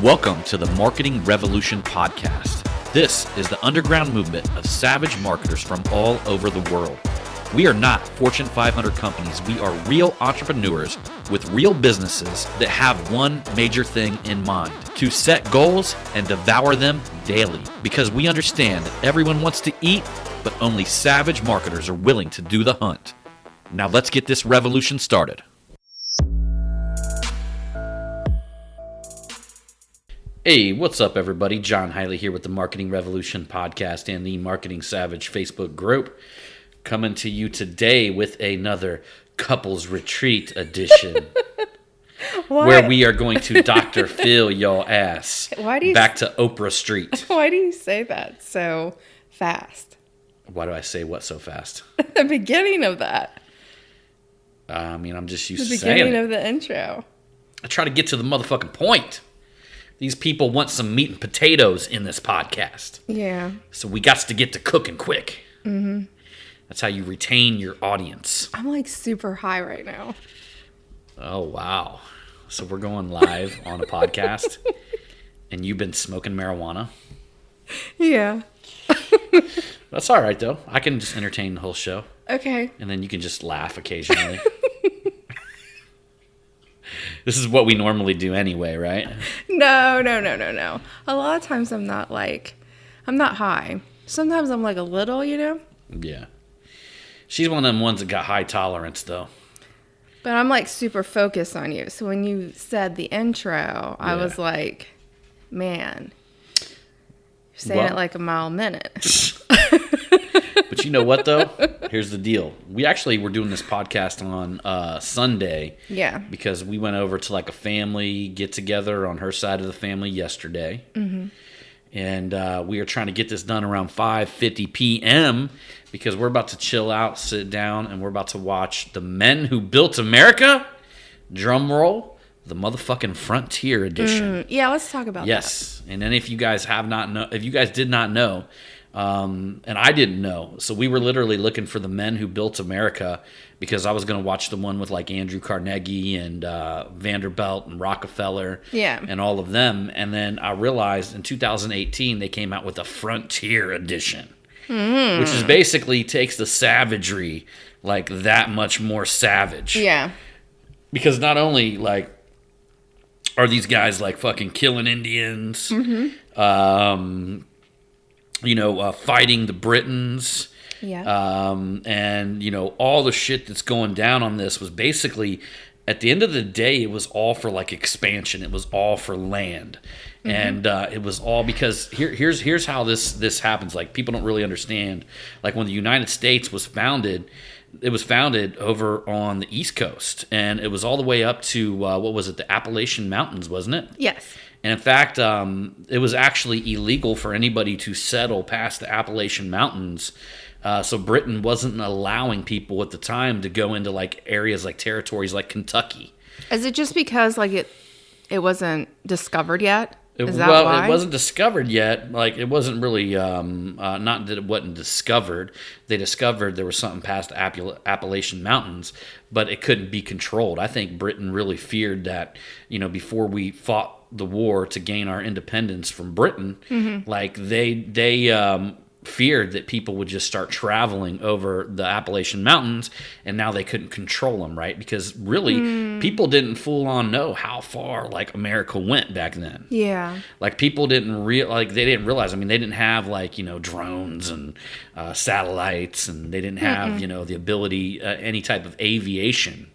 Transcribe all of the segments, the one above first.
Welcome to the Marketing Revolution Podcast. This is the underground movement of savage marketers from all over the world. We are not Fortune 500 companies. We are real entrepreneurs with real businesses that have one major thing in mind: to set goals and devour them daily. Because we understand that everyone wants to eat, but only savage marketers are willing to do the hunt. Now let's get this revolution started. Hey, what's up, everybody? John Hiley here with the Marketing Revolution Podcast and the Marketing Savage Facebook group. Coming to you today with another Couples Retreat edition. Where we are going to Dr. Phil y'all ass back to Oprah Street. Why do you say that so fast? Why do I say what so fast? The beginning of that. I'm just used to saying it. The beginning of the intro. I try to get to the motherfucking point. These people want some meat and potatoes in this podcast. Yeah. So we got to get to cooking quick. Mm-hmm. That's how you retain your audience. I'm like super high right now. Oh, wow. So we're going live on a podcast, and you've been smoking marijuana? Yeah. That's all right, though. I can just entertain the whole show. Okay. And then you can just laugh occasionally. This is what we normally do anyway, right? No. A lot of times I'm not high. Sometimes I'm like a little, Yeah. She's one of them ones that got high tolerance, though. But I'm like super focused on you. So when you said the intro, I was like, man, you're saying it like a mile a minute. But you know what, though? Here's the deal. We actually were doing this podcast on Sunday. Yeah. Because we went over to like a family get-together on her side of the family yesterday. Mm-hmm. And we are trying to get this done around 5:50 p.m. because we're about to chill out, sit down, and we're about to watch The Men Who Built America. Drum roll. The motherfucking Frontier edition. Yeah, let's talk about that. Yes. And then if you guys did not know, and I didn't know. So we were literally looking for The Men Who Built America because I was going to watch the one with like Andrew Carnegie and Vanderbilt and Rockefeller and all of them. And then I realized in 2018 they came out with a Frontier edition, which is basically takes the savagery like that much more savage. Yeah. Because not only like are these guys like fucking killing Indians, fighting the Britons. Yeah. And, all the shit that's going down on this was basically, at the end of the day, it was all for, like, expansion. It was all for land. Mm-hmm. And it was all because here's how this happens. Like, people don't really understand. Like, when the United States was founded, it was founded over on the East Coast. And it was all the way up to, the Appalachian Mountains, wasn't it? Yes. And in fact, it was actually illegal for anybody to settle past the Appalachian Mountains. So Britain wasn't allowing people at the time to go into like areas like territories like Kentucky. Is it just because like it wasn't discovered yet? Is that why? It wasn't discovered yet. Like it wasn't really not that it wasn't discovered. They discovered there was something past the Appalachian Mountains, but it couldn't be controlled. I think Britain really feared that before we fought the war to gain our independence from Britain, like they feared that people would just start traveling over the Appalachian Mountains, and now they couldn't control them, right? Because really, people didn't full on know how far like America went back then. Yeah, like people didn't they didn't realize. I mean, they didn't have like drones and satellites, and they didn't have the ability any type of aviation.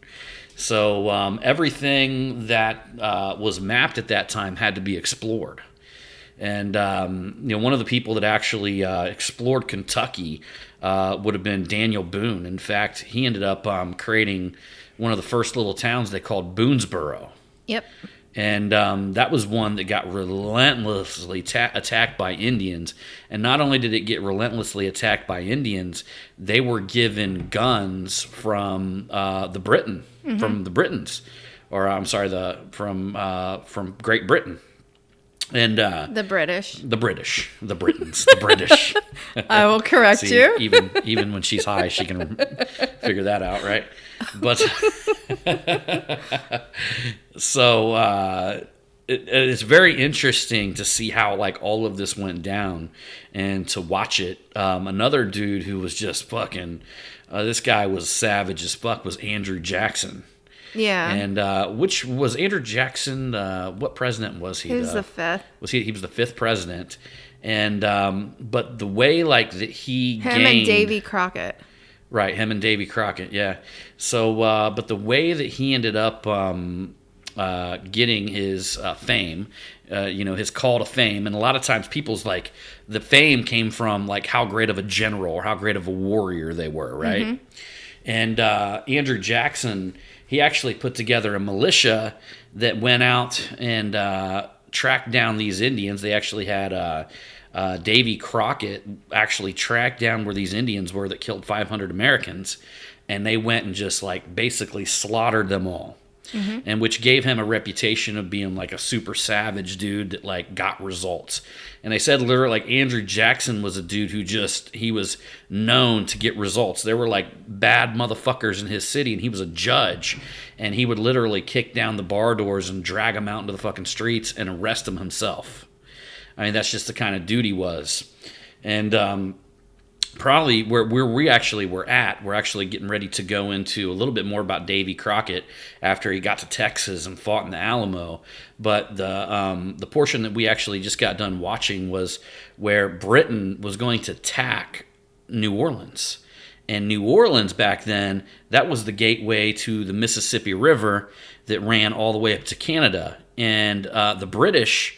So everything that was mapped at that time had to be explored. And, one of the people that actually explored Kentucky would have been Daniel Boone. In fact, he ended up creating one of the first little towns they called Boonesboro. Yep. And that was one that got relentlessly attacked by Indians. And not only did it get relentlessly attacked by Indians, they were given guns from the Britons, or I'm sorry, from Great Britain. And the Britons, the British. I will correct you. Even when she's high, she can figure that out, right? But so it's very interesting to see how like all of this went down and to watch it. Another dude who was just fucking, this guy was savage as fuck, was Andrew Jackson. Yeah. And which was Andrew Jackson? What president was he? He was the fifth. He was the fifth president. And but the way like that he him and Davy Crockett. Right, him and Davy Crockett, yeah. So, but the way that he ended up getting his fame, his call to fame, and a lot of times people's like the fame came from like how great of a general or how great of a warrior they were, right? Mm-hmm. And Andrew Jackson, he actually put together a militia that went out and tracked down these Indians. They actually had Davy Crockett actually tracked down where these Indians were that killed 500 Americans, and they went and just like basically slaughtered them all. Mm-hmm. And which gave him a reputation of being like a super savage dude that like got results. And they said literally like Andrew Jackson was a dude who he was known to get results. There were like bad motherfuckers in his city, and he was a judge, and he would literally kick down the bar doors and drag them out into the fucking streets and arrest them himself. I mean, that's just the kind of dude he was. And probably where we actually were at, we're actually getting ready to go into a little bit more about Davy Crockett after he got to Texas and fought in the Alamo. But the portion that we actually just got done watching was where Britain was going to attack New Orleans. And New Orleans back then, that was the gateway to the Mississippi River that ran all the way up to Canada. And the British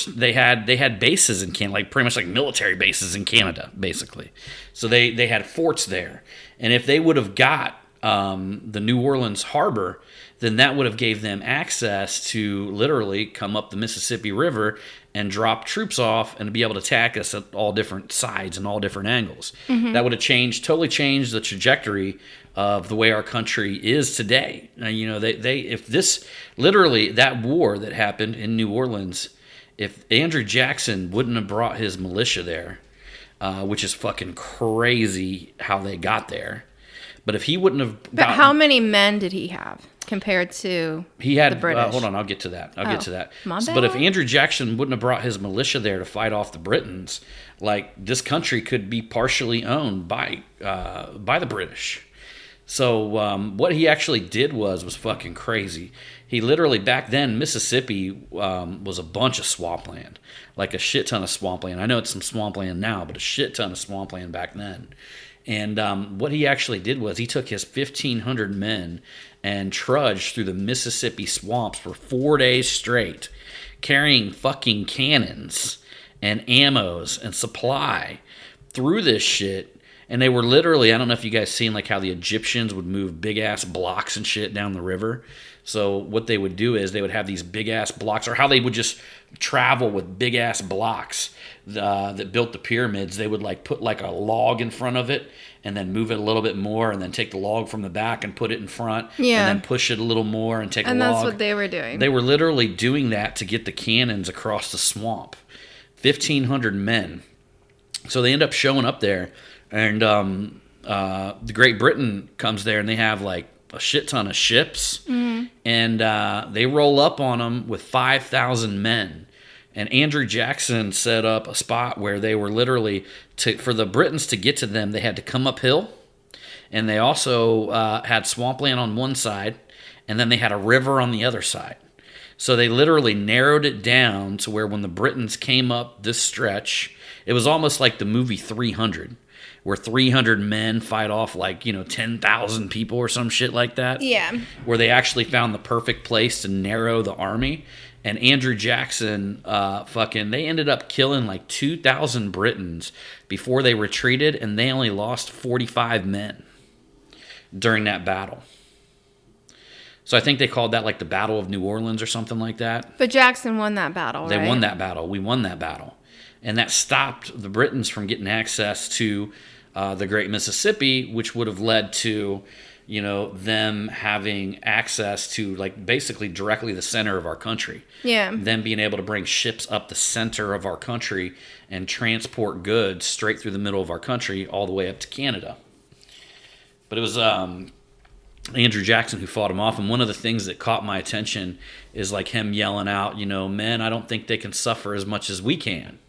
they had bases in Canada, like pretty much like military bases in Canada, basically. So they had forts there, and if they would have got the New Orleans harbor, then that would have gave them access to literally come up the Mississippi River and drop troops off and to be able to attack us at all different sides and all different angles. Mm-hmm. That would have totally changed the trajectory of the way our country is today. If this literally that war that happened in New Orleans, if Andrew Jackson wouldn't have brought his militia there, which is fucking crazy how they got there, but if he wouldn't have... But how many men did he have compared to the British? Hold on, I'll get to that. Get to that. My bad. But if Andrew Jackson wouldn't have brought his militia there to fight off the Britons, like this country could be partially owned by the British. So what he actually did was fucking crazy. He literally, back then, Mississippi was a bunch of swampland, like a shit ton of swampland. I know it's some swampland now, but a shit ton of swampland back then. And what he actually did was he took his 1,500 men and trudged through the Mississippi swamps for 4 days straight, carrying fucking cannons and ammos and supply through this shit. And they were literally, I don't know if you guys seen like how the Egyptians would move big ass blocks and shit down the river. So what they would do is they would have these big ass blocks, or how they would just travel with big ass blocks that built the pyramids. They would like put like a log in front of it and then move it a little bit more, and then take the log from the back and put it in front, and then push it a little more and take a log. And that's what they were doing. They were literally doing that to get the cannons across the swamp. 1,500 men. So they end up showing up there. And the Great Britain comes there, and they have like a shit ton of ships, and they roll up on them with 5,000 men. And Andrew Jackson set up a spot where they were literally, for the Britons to get to them, they had to come uphill, and they also had swampland on one side, and then they had a river on the other side. So they literally narrowed it down to where when the Britons came up this stretch, it was almost like the movie 300. Where 300 men fight off like, 10,000 people or some shit like that. Yeah. Where they actually found the perfect place to narrow the army. And Andrew Jackson, they ended up killing like 2,000 Britons before they retreated, and they only lost 45 men during that battle. So I think they called that like the Battle of New Orleans or something like that. But Jackson won that battle, right? They won that battle. We won that battle. And that stopped the Britons from getting access to the Great Mississippi, which would have led to, them having access to like basically directly the center of our country. Yeah. Them being able to bring ships up the center of our country and transport goods straight through the middle of our country all the way up to Canada. But it was Andrew Jackson, who fought him off. And one of the things that caught my attention is like him yelling out, men, I don't think they can suffer as much as we can.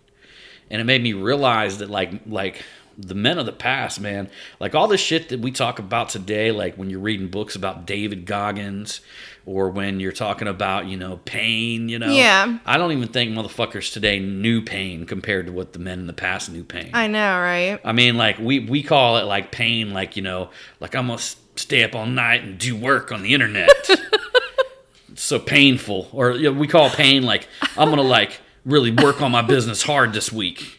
And it made me realize that like the men of the past, man, like all the shit that we talk about today, like when you're reading books about David Goggins or when you're talking about, pain, Yeah. I don't even think motherfuckers today knew pain compared to what the men in the past knew pain. I know, right? I mean, like we call it like pain, like, like I'm going to stay up all night and do work on the internet. It's so painful. Or we call pain like I'm going to like really work on my business hard this week.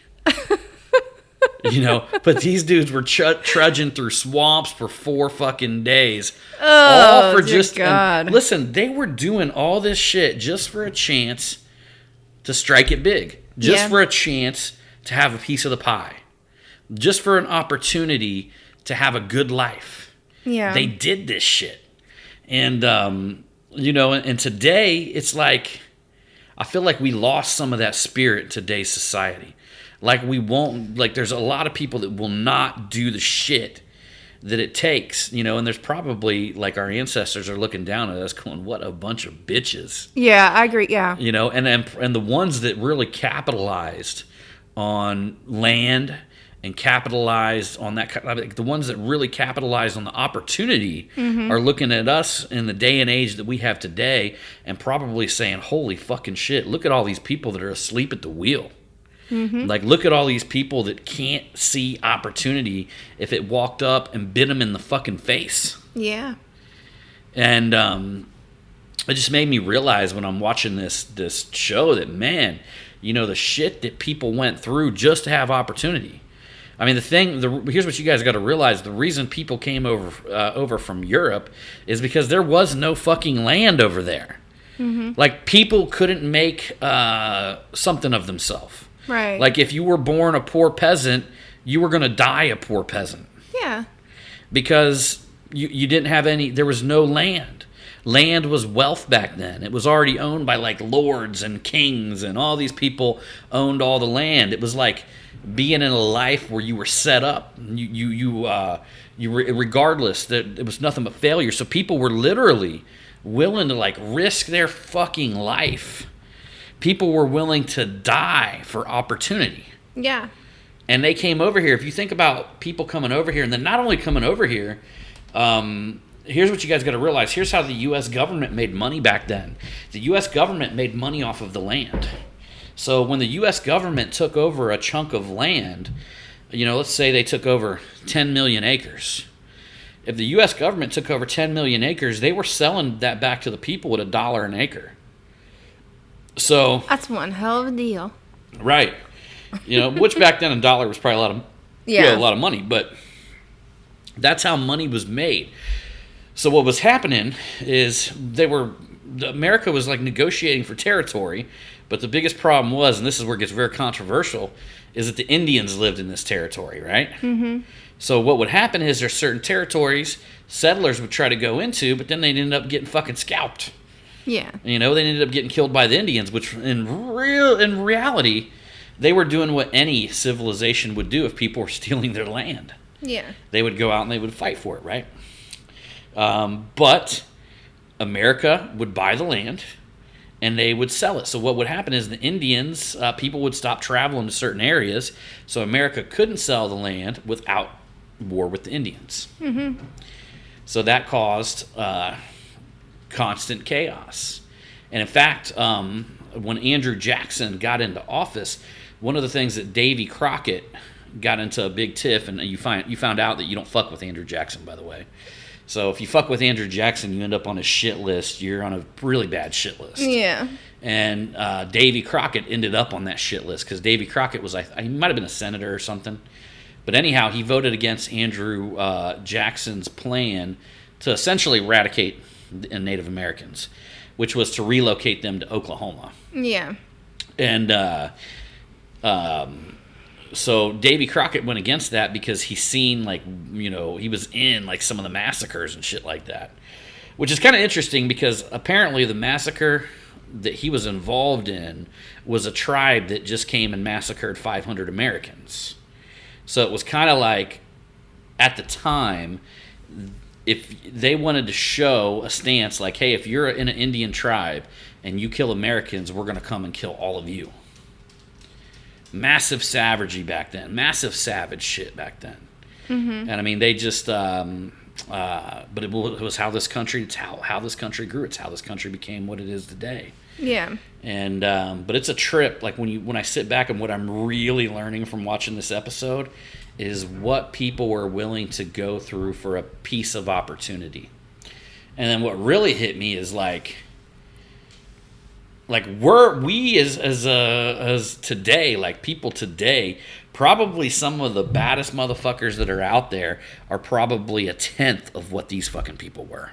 But these dudes were trudging through swamps for 4 fucking days. Oh, all for just God. Listen, they were doing all this shit just for a chance to strike it big. Just for a chance to have a piece of the pie. Just for an opportunity to have a good life. Yeah. They did this shit. And and today it's like I feel like we lost some of that spirit in today's society. Like there's a lot of people that will not do the shit that it takes, and there's probably like our ancestors are looking down at us going, what a bunch of bitches. Yeah, I agree. Yeah. And the ones that really capitalized on land and capitalized on that, the ones that really capitalized on the opportunity are looking at us in the day and age that we have today and probably saying, holy fucking shit, look at all these people that are asleep at the wheel. Mm-hmm. Like, look at all these people that can't see opportunity if it walked up and bit them in the fucking face. Yeah. And it just made me realize when I'm watching this show that, man, the shit that people went through just to have opportunity. I mean, here's what you guys got to realize. The reason people came over from Europe is because there was no fucking land over there. Mm-hmm. Like, people couldn't make something of themselves. Right. Like, if you were born a poor peasant, you were going to die a poor peasant. Yeah. Because you didn't have there was no land. Land was wealth back then. It was already owned by, like, lords and kings, and all these people owned all the land. It was like being in a life where you were set up. You were, regardless, that it was nothing but failure. So people were literally willing to, like, risk their fucking life. People were willing to die for opportunity. Yeah. And they came over here. If you think about people coming over here, and then not only coming over here, here's what you guys got to realize. Here's how the U.S. government made money back then. The U.S. government made money off of the land. So when the U.S. government took over a chunk of land, let's say they took over 10 million acres. If the U.S. government took over 10 million acres, they were selling that back to the people at $1 an acre. So that's one hell of a deal. Right. Which back then $1 was probably a lot of money, but that's how money was made. So what was happening is America was like negotiating for territory, but the biggest problem was, and this is where it gets very controversial, is that the Indians lived in this territory, right? Mm-hmm. So what would happen is there's certain territories settlers would try to go into, but then they'd end up getting fucking scalped. Yeah. They ended up getting killed by the Indians, which in reality, they were doing what any civilization would do if people were stealing their land. Yeah. They would go out and they would fight for it, right? But America would buy the land and they would sell it. So what would happen is the Indians, people would stop traveling to certain areas, so America couldn't sell the land without war with the Indians. Mm-hmm. So that caused constant chaos. And in fact, when Andrew Jackson got into office, one of the things that Davy Crockett got into a big tiff, and you found out that you don't fuck with Andrew Jackson, by the way. So if you fuck with Andrew Jackson, you end up on a shit list. You're on a really bad shit list. Yeah. And Davy Crockett ended up on that shit list because Davy Crockett was, he might have been a senator or something. But anyhow, he voted against Andrew Jackson's plan to essentially eradicate Native Americans, which was to relocate them to Oklahoma. Yeah. And so Davy Crockett went against that because he seen, he was in, some of the massacres and shit like that. Which is kind of interesting because apparently the massacre that he was involved in was a tribe that just came and massacred 500 Americans. So it was kind of like, at the time, if they wanted to show a stance like, hey, if you're in an Indian tribe and you kill Americans, we're going to come and kill all of you. Massive savagery back then. Massive savage shit back then. Mm-hmm. And I mean, they just, but it was how this country, it's how this country grew. It's how this country became what it is today. Yeah. And, but it's a trip. Like when I sit back and what I'm really learning from watching this episode is what people were willing to go through for a piece of opportunity. And then what really hit me is like we as today, like people today, probably some of the baddest motherfuckers that are out there are probably a tenth of what these fucking people were.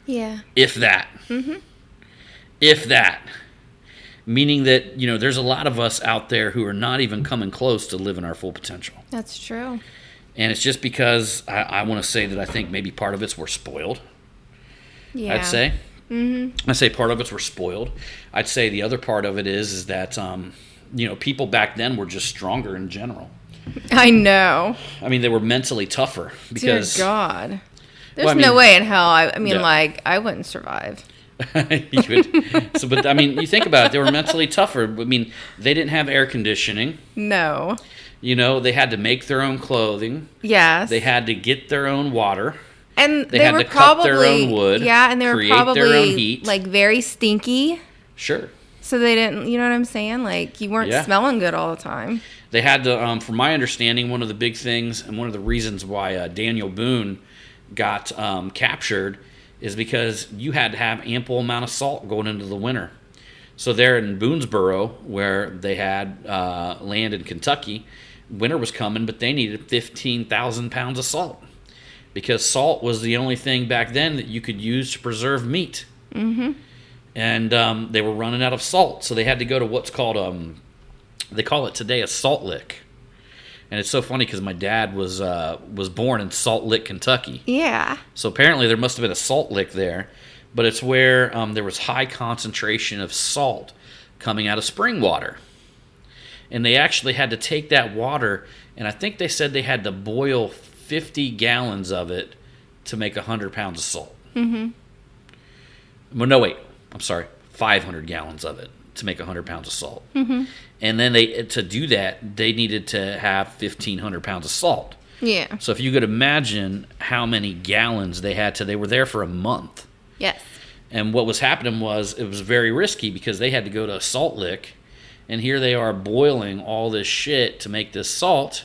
Yeah. If that. Mm-hmm. If that. Meaning that, there's a lot of us out there who are not even coming close to living our full potential. That's true. And it's just because I want to say that I think maybe part of it's we're spoiled. Yeah. I'd say. Mm-hmm. I say part of it's we're spoiled. I'd say the other part of it is that, people back then were just stronger in general. I know. I mean, they were mentally tougher because... Dear God. There's no way in hell. I wouldn't survive. You would. But I mean, you think about it, they were mentally tougher. I mean, they didn't have air conditioning. No. They had to make their own clothing. Yes. They had to get their own water. And they had to cut their own wood. Yeah, and they were probably their own heat. Like very stinky. Sure. So they didn't, you know what I'm saying? Like you weren't smelling good all the time. They had to, from my understanding, one of the big things and one of the reasons why Daniel Boone got captured is because you had to have ample amount of salt going into the winter. So there in Boonesboro, where they had land in Kentucky, winter was coming, but they needed 15,000 pounds of salt. Because salt was the only thing back then that you could use to preserve meat. Mm-hmm. And they were running out of salt, so they had to go to what's called, they call it today a salt lick. And it's so funny because my dad was born in Salt Lick, Kentucky. Yeah. So apparently there must have been a salt lick there, but it's where there was high concentration of salt coming out of spring water. And they actually had to take that water, and I think they said they had to boil 50 gallons of it to make 100 pounds of salt. Mm-hmm. Well, no, wait. I'm sorry. 500 gallons of it to make 100 pounds of salt. Mm-hmm. And then to do that, they needed to have 1,500 pounds of salt. Yeah. So if you could imagine how many gallons they were there for a month. Yes. And what was happening was it was very risky because they had to go to a salt lick, and here they are boiling all this shit to make this salt.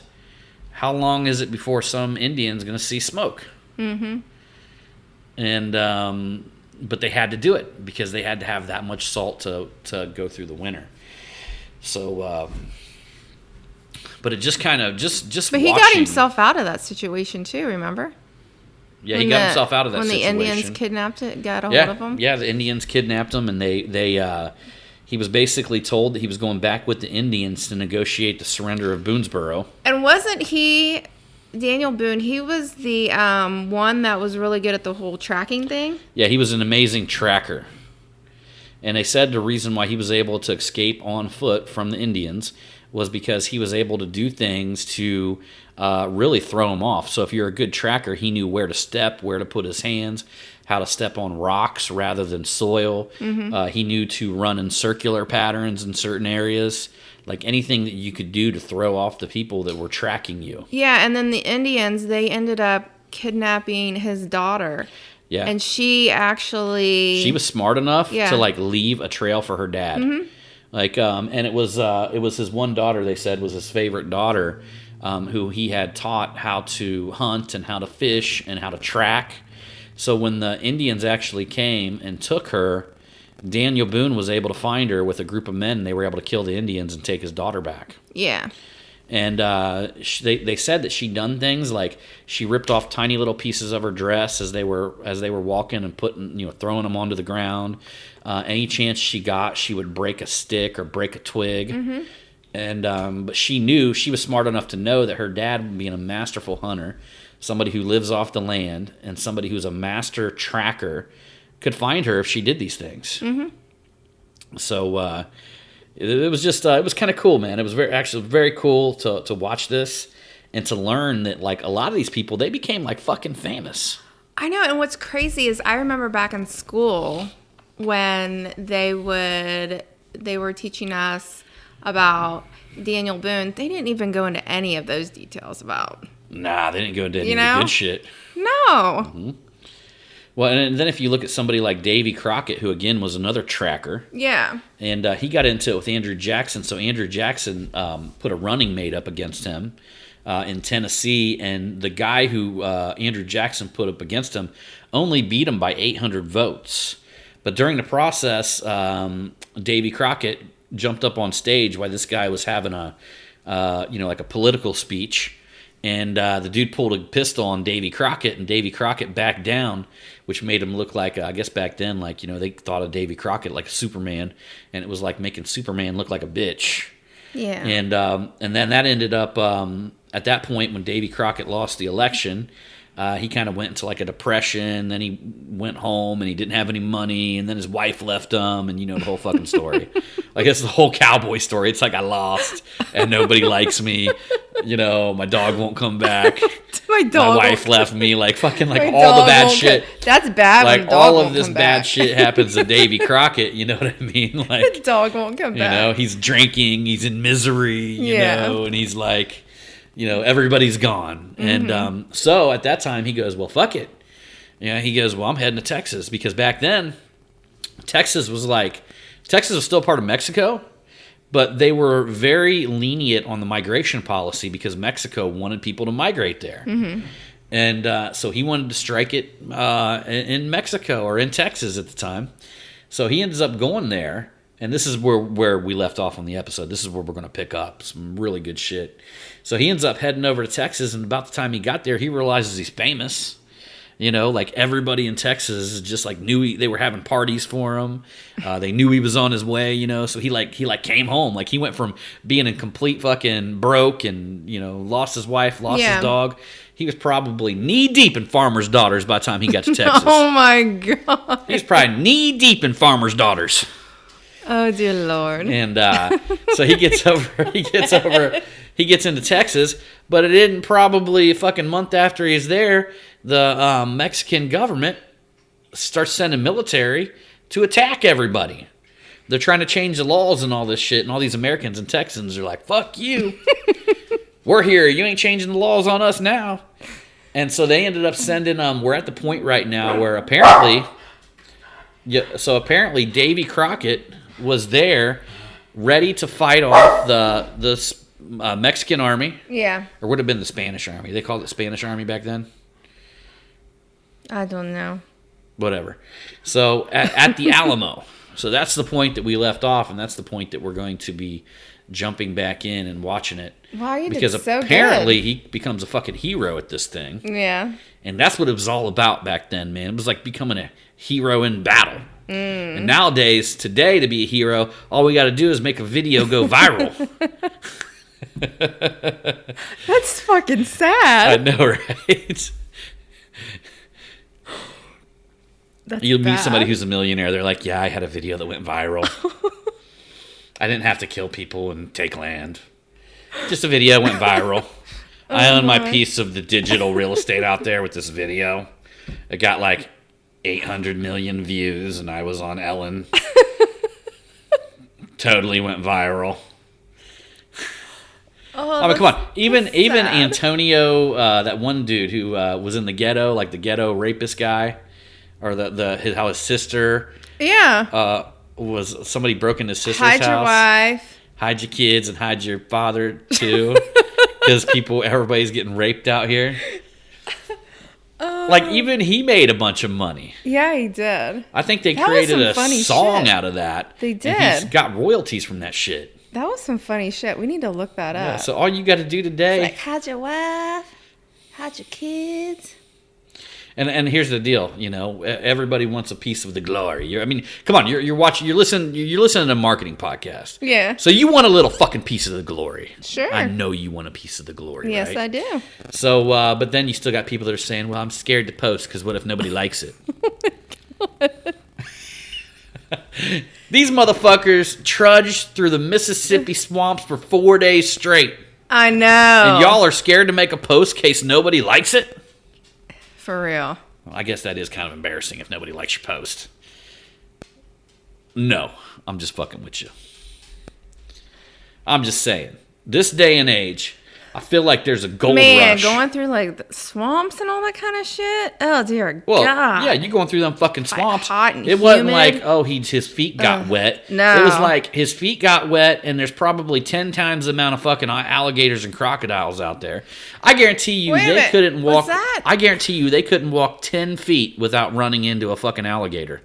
How long is it before some Indian's going to see smoke? Mm-hmm. And but they had to do it because they had to have that much salt to go through the winter. So, but it just kind of just. But he got himself out of that situation too. Remember? Yeah, he got himself out of that situation. When the Indians got a hold of him. Yeah, the Indians kidnapped him, and he was basically told that he was going back with the Indians to negotiate the surrender of Boonesboro. And wasn't he, Daniel Boone, he was the one that was really good at the whole tracking thing? Yeah, he was an amazing tracker. And they said the reason why he was able to escape on foot from the Indians was because he was able to do things to really throw them off. So if you're a good tracker, he knew where to step, where to put his hands, how to step on rocks rather than soil. Mm-hmm. He knew to run in circular patterns in certain areas, like anything that you could do to throw off the people that were tracking you. Yeah, and then the Indians, they ended up kidnapping his daughter. Yeah. And she was smart enough to leave a trail for her dad. Mm-hmm. And it was his one daughter, they said, was his favorite daughter, who he had taught how to hunt and how to fish and how to track. So when the Indians actually came and took her, Daniel Boone was able to find her with a group of men, and they were able to kill the Indians and take his daughter back. Yeah. And they said that she done things like she ripped off tiny little pieces of her dress as they were walking and throwing them onto the ground. Any chance she got, she would break a stick or break a twig. Mm-hmm. And but she was smart enough to know that her dad, being a masterful hunter, somebody who lives off the land, and somebody who's a master tracker, could find her if she did these things. Mm-hmm. So. It was just it was kind of cool, man. It was very cool to watch this and to learn that like a lot of these people, they became like fucking famous. I know, and what's crazy is I remember back in school when they were teaching us about Daniel Boone. They didn't even go into any of those details about. Nah, they didn't go into any of the good shit. No. Mm-hmm. Well, and then if you look at somebody like Davy Crockett, who again was another tracker. Yeah. And he got into it with Andrew Jackson. So Andrew Jackson put a running mate up against him in Tennessee. And the guy who Andrew Jackson put up against him only beat him by 800 votes. But during the process, Davy Crockett jumped up on stage while this guy was having a political speech. And the dude pulled a pistol on Davy Crockett, and Davy Crockett backed down, which made him look like, I guess back then, like, they thought of Davy Crockett like a Superman, and it was like making Superman look like a bitch. Yeah. And then that ended up, at that point when Davy Crockett lost the election, he kind of went into like a depression, then he went home and he didn't have any money, and then his wife left him, and the whole fucking story. Like, it's the whole cowboy story. It's like, I lost and nobody likes me. My dog won't come back. My wife left me. Like, fucking, like, all the bad shit. That's bad. Like, when the dog all won't of this come bad back. shit happens to Davy Crockett. You know what I mean? Like, The dog won't come back. he's drinking, he's in misery, you know, and he's like, everybody's gone. Mm-hmm. And so at that time, he goes, well, fuck it. He goes, well, I'm heading to Texas. Because back then, Texas was still part of Mexico, but they were very lenient on the migration policy because Mexico wanted people to migrate there. Mm-hmm. And so he wanted to strike it in Mexico or in Texas at the time. So he ends up going there. And this is where we left off on the episode. This is where we're going to pick up some really good shit. So he ends up heading over to Texas, and about the time he got there, he realizes he's famous. Like everybody in Texas just like knew they were having parties for him. They knew he was on his way, so he came home. Like, he went from being in complete fucking broke and, lost his wife, lost his dog. He was probably knee deep in farmers' daughters by the time he got to Texas. Oh my God. He's probably knee deep in farmers' daughters. Oh dear Lord. And so he gets into Texas, but it isn't probably a fucking month after he's there, the Mexican government starts sending military to attack everybody. They're trying to change the laws and all this shit, and all these Americans and Texans are like, fuck you. We're here. You ain't changing the laws on us now. And so they ended up sending, we're at the point right now where apparently Davy Crockett was there ready to fight off the Mexican army. Yeah. Or would have been the Spanish army. They called it Spanish army back then. I don't know. Whatever. So at the Alamo. So that's the point that we left off, and that's the point that we're going to be jumping back in and watching it. Wow, you because did so apparently good. he becomes a fucking hero at this thing. Yeah. And that's what it was all about back then, man. It was like becoming a hero in battle. And nowadays, today, to be a hero, all we got to do is make a video go viral. That's fucking I sad. know, right? That's You'll meet bad. somebody who's a millionaire. They're like, yeah, I had a video that went viral. I didn't have to kill people and take land. Just a video went viral. I own my piece of the digital real estate out there with this video. It got like 800 million views, and I was on Ellen. Totally went viral. Oh, I mean, come on. Even sad. Antonio, that one dude who was in the ghetto, like the ghetto rapist guy, or how his sister was somebody broke into his sister's Hide house. your wife. Hide your kids and hide your father too, because everybody's getting raped out here. Like, even he made a bunch of money. Yeah, he did. I think they That was created some a funny song shit. out of that. They And did. he's got royalties from that shit. That was some funny shit. We need to look that Yeah, up. so all you got to do today. Like, hide your wife, hide your kids. And here's the deal, everybody wants a piece of the glory. I mean, come on, you're watching, you're listening to a marketing podcast. Yeah. So you want a little fucking piece of the glory. Sure. I know you want a piece of the glory. Yes, right? I do. So, but then you still got people that are saying, "Well, I'm scared to post because what if nobody likes it?" These motherfuckers trudged through the Mississippi swamps for 4 days straight, I know. and y'all are scared to make a post in case nobody likes it. For real. I guess that is kind of embarrassing if nobody likes your post. No, I'm just fucking with you. I'm just saying, this day and age, I feel like there's a gold rush. Going through like the swamps and all that kind of shit. Oh dear well, God. yeah, you going through them fucking swamps. Hot and it wasn't humid. like, his feet got wet. No. It was like his feet got wet, and there's probably 10 times the amount of fucking alligators and crocodiles out there. I guarantee you they couldn't walk. What's that? I guarantee you they couldn't walk 10 feet without running into a fucking alligator.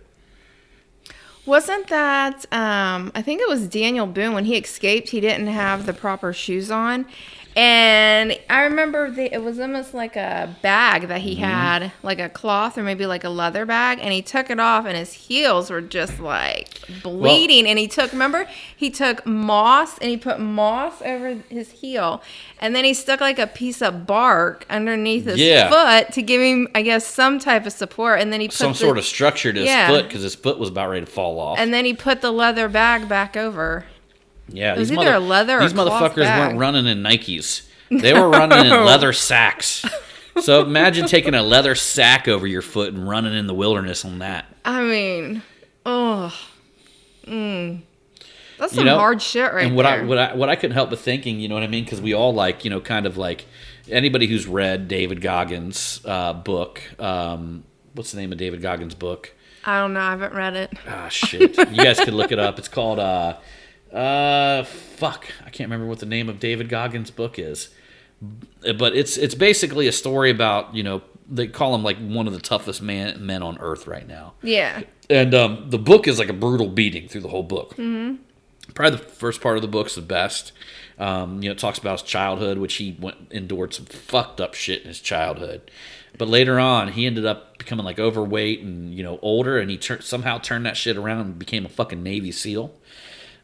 Wasn't that, I think it was Daniel Boone, when he escaped, he didn't have the proper shoes on. And I remember it was almost like a bag that he had, like a cloth or maybe like a leather bag, and he took it off and his heels were just like bleeding. And he took moss and he put moss over his heel, and then he stuck like a piece of bark underneath his foot to give him, I guess, some type of support. And then he put some sort of structure to his foot, because his foot was about ready to fall off. And then he put the leather bag back over. Yeah, it was either a leather or these motherfuckers weren't running in Nikes. They were running in leather sacks. So imagine taking a leather sack over your foot and running in the wilderness on that. I mean, that's some hard shit right there. And what I couldn't help but thinking, you know what I mean? Because we all like, kind of like anybody who's read David Goggins' book. What's the name of David Goggins' book? I don't know. I haven't read it. Ah, shit. You guys could look it up. It's called I can't remember what the name of David Goggins' book is, but it's basically a story about, they call him like one of the toughest men on earth right now. Yeah. And the book is like a brutal beating through the whole book. Mm-hmm. Probably the first part of the book's the best. It talks about his childhood, which he endured some fucked up shit in his childhood. But later on, he ended up becoming like overweight and, older, and he somehow turned that shit around and became a fucking Navy SEAL.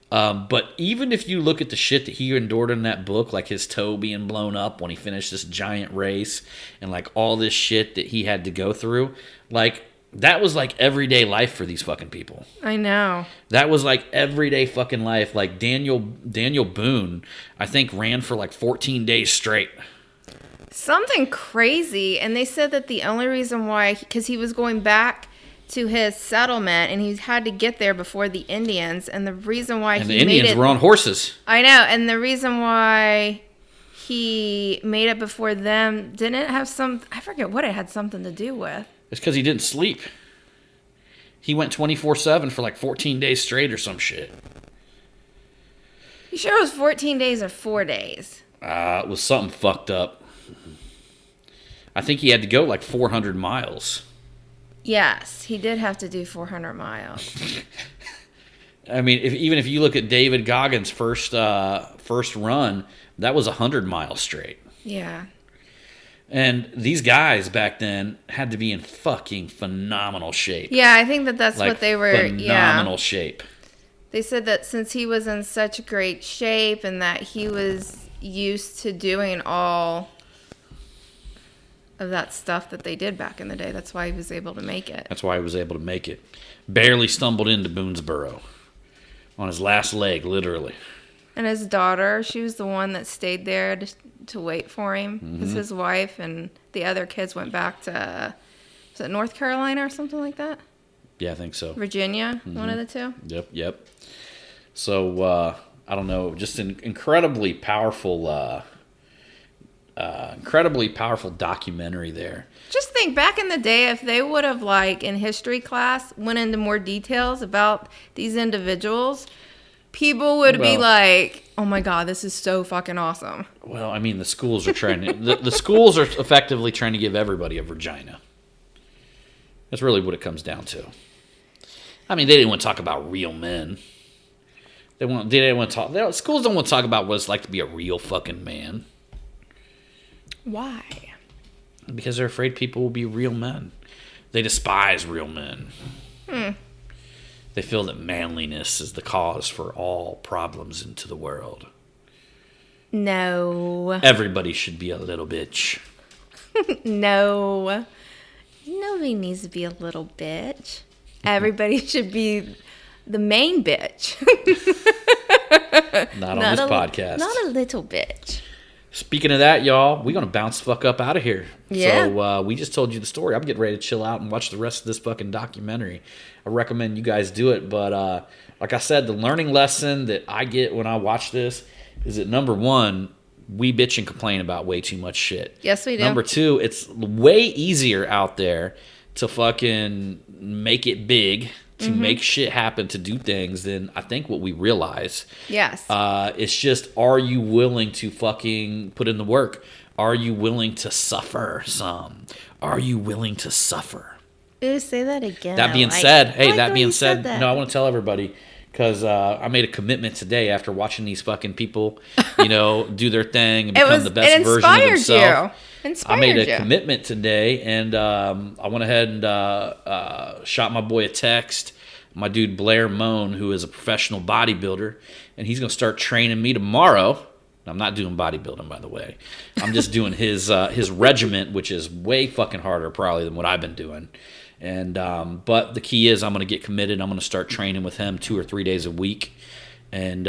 But even if you look at the shit that he endured in that book, like his toe being blown up when he finished this giant race and like all this shit that he had to go through, like that was like everyday life for these fucking people. I know. That was like everyday fucking life. Like Daniel Boone, I think, ran for like 14 days straight. Something crazy. And they said that the only reason why, because he was going back to his settlement, and he had to get there before the Indians, and the reason why the Indians were on horses. I know, and the reason why he made it before them didn't have I forget what it had something to do with. It's because he didn't sleep. He went 24/7 for like 14 days straight or some shit. You sure it was 14 days or 4 days? It was something fucked up. I think he had to go like 400 miles. Yes, he did have to do 400 miles. I mean, even if you look at David Goggins' first run, that was 100 miles straight. Yeah. And these guys back then had to be in fucking phenomenal shape. Yeah, I think that's like what they were. Phenomenal shape. They said that since he was in such great shape and that he was used to doing all of that stuff that they did back in the day, that's why he was able to make it. That's why he was able to make it. Barely stumbled into Boonesboro. On his last leg, literally. And his daughter, she was the one that stayed there to wait for him. Because his wife and the other kids went back to, was it North Carolina or something like that? Yeah, I think so. Virginia, one of the two? Yep. So, I don't know, just an incredibly powerful documentary there. Just think, back in the day, if they would have, like, in history class, went into more details about these individuals, people would be like, oh my God, this is so fucking awesome. Well, I mean, the schools are trying to, the schools are effectively trying to give everybody a vagina. That's really what it comes down to. I mean, they didn't want to talk about real men. They didn't want to talk, schools don't want to talk about what it's like to be a real fucking man. Why? Because they're afraid people will be real men. They despise real men. They feel that manliness is the cause for all problems into the world. No. Everybody should be a little bitch. No. Nobody needs to be a little bitch. Everybody should be the main bitch. Not on this podcast. Not a little bitch. Speaking of that, y'all, we're going to bounce the fuck up out of here. Yeah. So we just told you the story. I'm getting ready to chill out and watch the rest of this fucking documentary. I recommend you guys do it. But like I said, the learning lesson that I get when I watch this is that, number one, we bitch and complain about way too much shit. Yes, we do. Number two, it's way easier out there to fucking make it big, to make shit happen, to do things than I think what we realize. Yes. It's just, are you willing to fucking put in the work? Are you willing to suffer some? Are you willing to suffer? Ooh, say that again. That being said, I want to tell everybody, because I made a commitment today after watching these fucking people, do their thing and become the best version of themselves. I made a commitment today, and I went ahead and shot my boy a text, my dude Blair Moan, who is a professional bodybuilder, and he's going to start training me tomorrow. I'm not doing bodybuilding, by the way. I'm just doing his regiment, which is way fucking harder probably than what I've been doing. And but the key is I'm going to get committed. I'm going to start training with him 2 or 3 days a week, and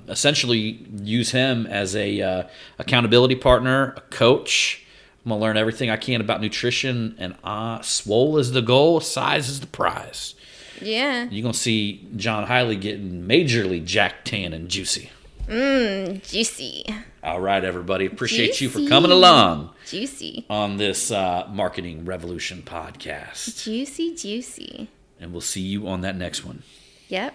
essentially use him as a accountability partner, a coach. I'm going to learn everything I can about nutrition, and swole is the goal, size is the prize. Yeah. You're going to see John Hiley getting majorly jacked, tan, and juicy. Juicy. All right, everybody. Appreciate you for coming along. Juicy. On this Marketing Revolution podcast. Juicy. And we'll see you on that next one. Yep.